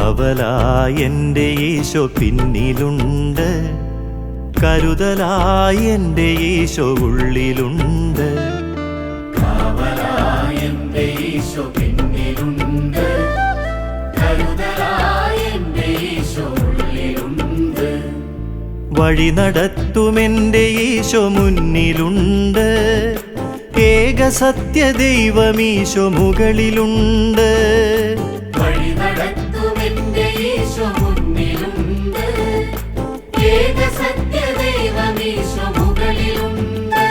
കാവലായി എൻ്റെ ഈശോ പിന്നിലുണ്ട്, കരുതലായി എൻ്റെ ഈശോ ഉള്ളിലുണ്ട്. കാവലായി എൻ്റെ ഈശോ പിന്നിലുണ്ട്, കരുതലായി എൻ്റെ ഈശോ ഉള്ളിലുണ്ട്. വഴി നടത്തുമെൻ്റെ ഈശോ മുന്നിലുണ്ട്, ഏക സത്യ ദൈവമീശോ മുകളിലുണ്ട്. വഴി നടത്തുമെൻ്റെ ഈശോ മുന്നിലുണ്ട്, ഏക സത്യ ദൈവമീശോ മുകളിലുണ്ട്.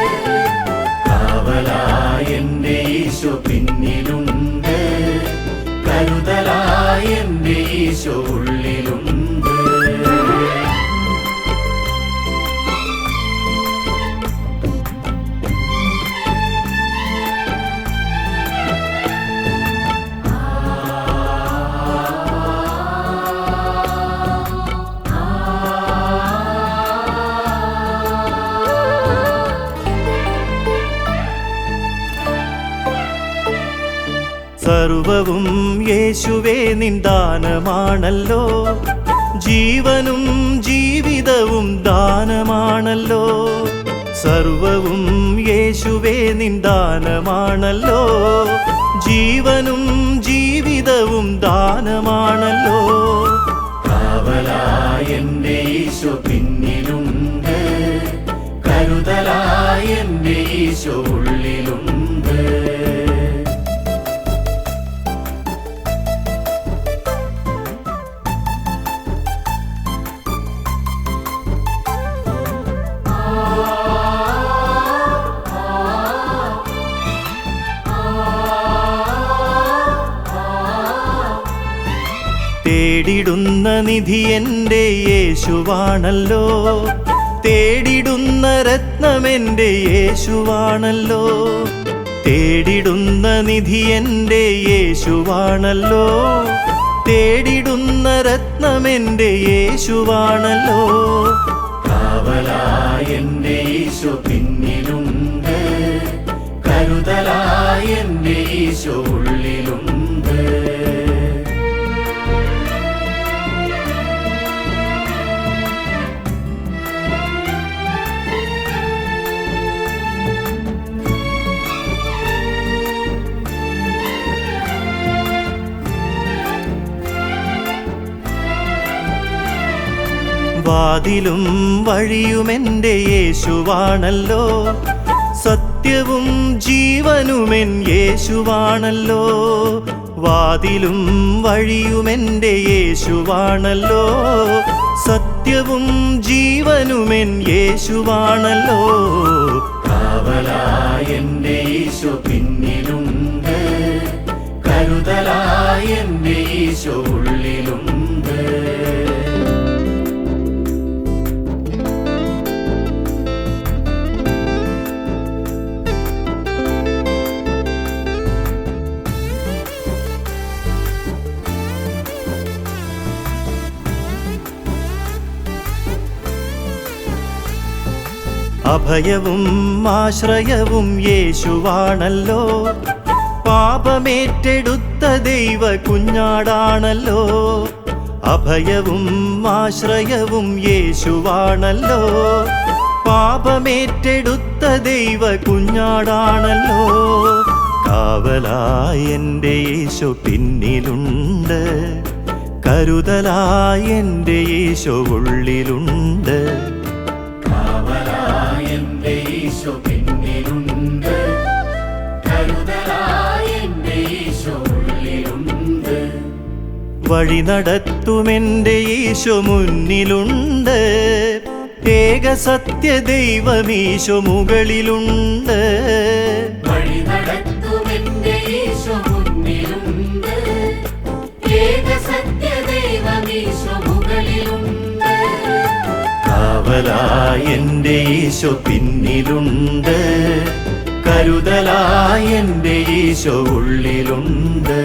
കാവലായി എൻ്റെ ഈശോ പിന്നിലുണ്ട്, കരുതലായി എൻ്റെ ഈശോ ഉള്ളിലുണ്ട്. സർവവും യേശുവേ നിൻ ദാനമാണല്ലോ, ജീവനും ജീവിതവും ദാനമാണല്ലോ. സർവവും യേശുവേ നിൻ ദാനമാണല്ലോ, ജീവനും ജീവിതവും ദാനമാണല്ലോ. കാവലായി എൻ്റെ ഈശോ പിന്നിലുണ്ട്, കരുതലായി എൻ്റെ ഈശോ ഉള്ളിലുണ്ട്. തേടിടുന്ന നിധി എൻ്റെ യേശുവാണല്ലോ, തേടിടുന്ന രത്നമെൻ്റെ യേശുവാണല്ലോ. തേടിടുന്ന നിധി എൻ്റെ യേശുവാണല്ലോ, തേടിടുന്ന രത്നമെൻ്റെ യേശുവാണല്ലോ. കാവലായി എൻ്റെ ഈശോ പിന്നിലുണ്ട്, കരുതലായി എൻ്റെ ഈശോ ഉള്ളിലുണ്ട്. വാതിലും വഴിയുമെൻ്റെ യേശുവാണല്ലോ, സത്യവും ജീവനുമെൻ യേശുവാണല്ലോ. വാതിലും വഴിയുമെൻ്റെ യേശുവാണല്ലോ, സത്യവും ജീവനുമെൻ യേശുവാണല്ലോ. കാവലായി എൻ്റെ ഈശോ പിന്നിലുണ്ട്, കരുതലായി എൻ്റെ ഈശോ ഉള്ളിലുണ്ട്. അഭയവും ആശ്രയവും യേശുവാണല്ലോ, പാപമേറ്റെടുത്ത ദൈവ കുഞ്ഞാടാണല്ലോ. അഭയവും ആശ്രയവും യേശുവാണല്ലോ, പാപമേറ്റെടുത്ത ദൈവ കുഞ്ഞാടാണല്ലോ. കാവലായി എൻ്റെ ഈശോ പിന്നിലുണ്ട്, കരുതലായി എൻ്റെ ഈശോ ഉള്ളിലുണ്ട്. കാവലായി എൻ്റെ ഈശോ പിന്നിലുണ്ട്, കരുതലായി എൻ്റെ ഈശോ ഉള്ളിലുണ്ട്. വഴി നടത്തുമെൻ്റെ ഈശോ മുന്നിലുണ്ട്, ഏക സത്യ ദൈവമീശോ മുകളിലുണ്ട്. വഴി നടത്തുമെൻ്റെ ഈശോ മുന്നിലുണ്ട്, ഏക സത്യ ദൈവമീശോ മുകളിലുണ്ട്. കാവലായി എൻ്റെ ഈശോ പിന്നിലുണ്ട്, കരുതലായി എൻ്റെ ഈശോ ഉള്ളിലുണ്ട്.